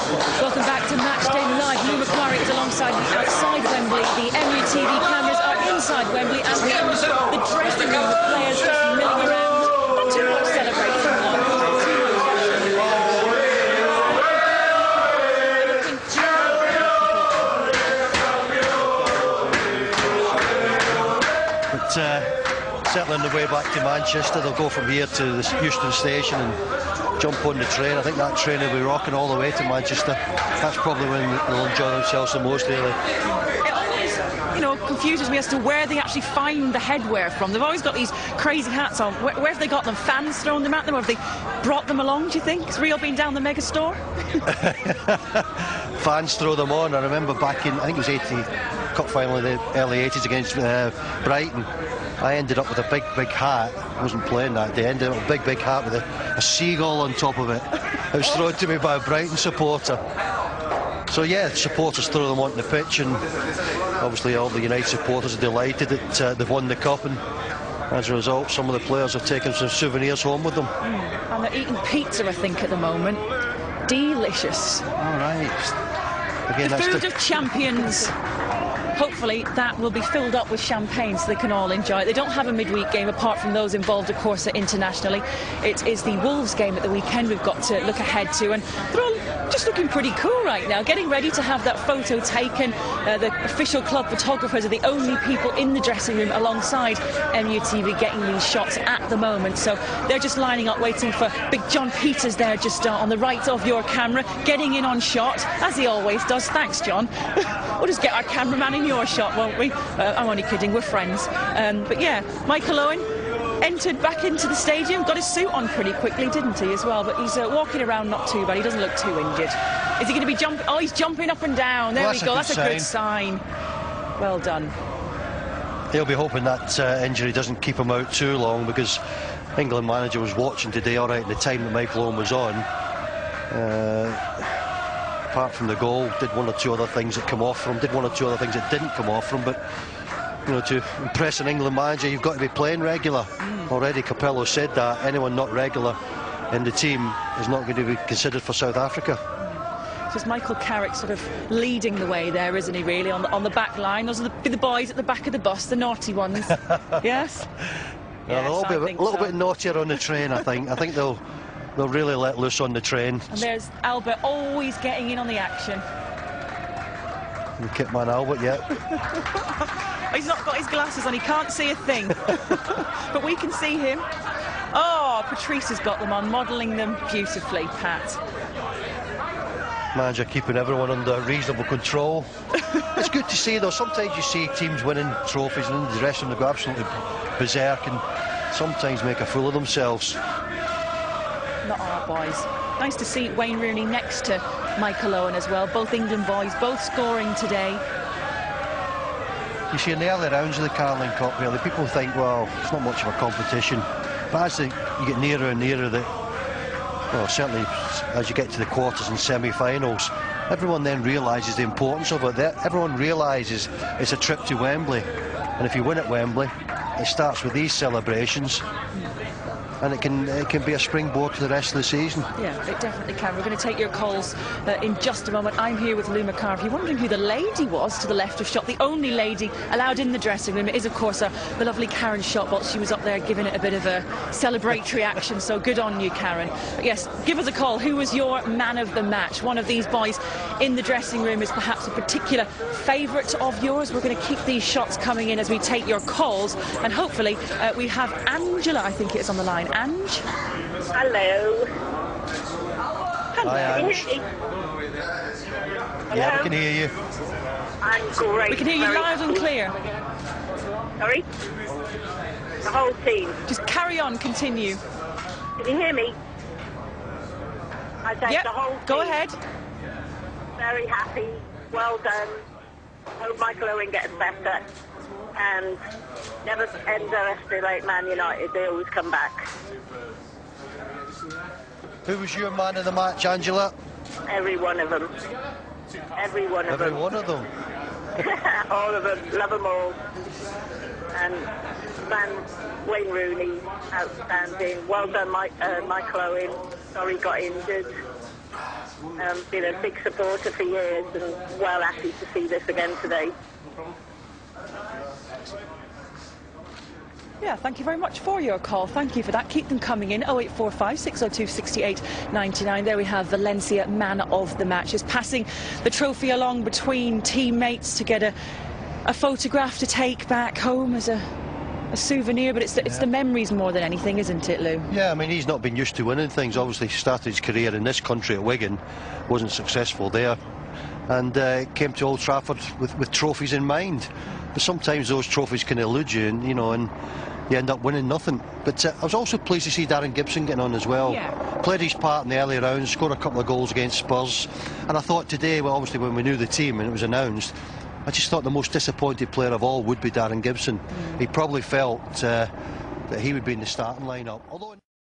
Welcome back to Match Day Live. Lou McQuarrie is alongside me outside Wembley. The MUTV cameras are inside Wembley, and we're in the dressing room with players just milling around. Not too much celebration on. But certainly on the way back to Manchester, they'll go from here to the Euston station and jump on the train. I think that train will be rocking all the way to Manchester. That's probably when they'll enjoy themselves the most, really. It always, you know, confuses me as to where they actually find the headwear from. They've always got these crazy hats on. Where have they got them? Fans throwing them at them, or have they brought them along, do you think? Has Rio been down the mega store? Fans throw them on. I remember back in, I think it was 80 cup final in the early 80s against Brighton. I ended up with a big hat. I wasn't playing that day. I ended up with a big hat with a seagull on top of it. It was thrown to me by a Brighton supporter. So yeah, supporters throw them onto the pitch, and obviously all the United supporters are delighted that they've won the cup, and as a result some of the players have taken some souvenirs home with them. And they're eating pizza, I think, at the moment. Delicious. All right. Again, the food of champions. Hopefully that will be filled up with champagne so they can all enjoy it. They don't have a midweek game apart from those involved, of course, internationally. It is the Wolves game at the weekend we've got to look ahead to, and they're all just looking pretty cool right now, getting ready to have that photo taken. The official club photographers are the only people in the dressing room alongside MUTV getting these shots at the moment, so they're just lining up waiting for Big John Peters there just on the right of your camera, getting in on shot, as he always does. Thanks, John. We'll just get our cameraman in your shot, won't we? I'm only kidding, we're friends. But yeah, Michael Owen entered back into the stadium, got his suit on pretty quickly, didn't he, as well? But he's walking around not too bad. He doesn't look too injured. Is he going to be jumping? Oh, he's jumping up and down. There we go. That's a good sign. Well done. He'll be hoping that injury doesn't keep him out too long, because England manager was watching today, all right, at the time that Michael Owen was on. Apart from the goal, did one or two other things that come off from him, did one or two other things that didn't come off from him, but you know, to impress an England manager, you've got to be playing regular. Already Capello said that anyone not regular in the team is not going to be considered for South Africa. Just Michael Carrick sort of leading the way there, isn't he, really, on the back line? Those are the boys at the back of the bus, the naughty ones. Yes? Yes, a little bit naughtier on the train, I think. I think they'll really let loose on the train. And there's Albert always getting in on the action. The kit man Albert, yeah. He's not got his glasses on, he can't see a thing. But we can see him. Oh, Patrice has got them on, modelling them beautifully, Pat. Manager keeping everyone under reasonable control. It's good to see, though. Sometimes you see teams winning trophies and in the dressing room they go absolutely berserk and sometimes make a fool of themselves. Not our boys. Nice to see Wayne Rooney next to Michael Owen as well. Both England boys, both scoring today. You see, in the early rounds of the Carling Cup, really, people think, well, it's not much of a competition. But as you get nearer and nearer, well, certainly as you get to the quarters and semi-finals, everyone then realises the importance of it. Everyone realises it's a trip to Wembley. And if you win at Wembley, it starts with these celebrations. And it can be a springboard to the rest of the season. Yeah, it definitely can. We're going to take your calls in just a moment. I'm here with Lou McQuarrie. If you're wondering who the lady was to the left of shot, the only lady allowed in the dressing room, it is, of course, the lovely Karen Shotbolt. She was up there giving it a bit of a celebratory action, so good on you, Karen. But yes, give us a call. Who was your man of the match? One of these boys in the dressing room is perhaps a particular favourite of yours. We're going to keep these shots coming in as we take your calls, and hopefully we have Angela, I think it is, on the line. Ange? Hello. Hello. Hi, Ange. Can you hear me? Yeah, we can hear you. I'm great. We can hear you loud and clear. Sorry? The whole team. Just carry on, continue. Can you hear me? I said yep. The whole team. Go ahead. Very happy. Well done. Hope Michael Owen gets better. And never underestimate Man United. They always come back. Who was your man of the match, Angela? Every one of them. Every one of them. Every one of them. All of them. Love them all. And Wayne Rooney, outstanding. Well done, Michael Owen. Sorry he got injured. Been a big supporter for years and well happy to see this again today. Yeah, thank you very much for your call. Thank you for that. Keep them coming in. 0845 602 68 99. There we have Valencia, man of the match, is passing the trophy along between teammates to get a photograph to take back home as a souvenir, but it's the memories more than anything, isn't it, Lou? Yeah, I mean, he's not been used to winning things. Obviously, he started his career in this country at Wigan, wasn't successful there, and came to Old Trafford with trophies in mind. But sometimes those trophies can elude you, and you end up winning nothing. But I was also pleased to see Darren Gibson getting on as well. Yeah. Played his part in the early rounds, scored a couple of goals against Spurs, and I thought today, well, obviously when we knew the team and it was announced, I just thought the most disappointed player of all would be Darren Gibson. He probably felt that he would be in the starting lineup. Although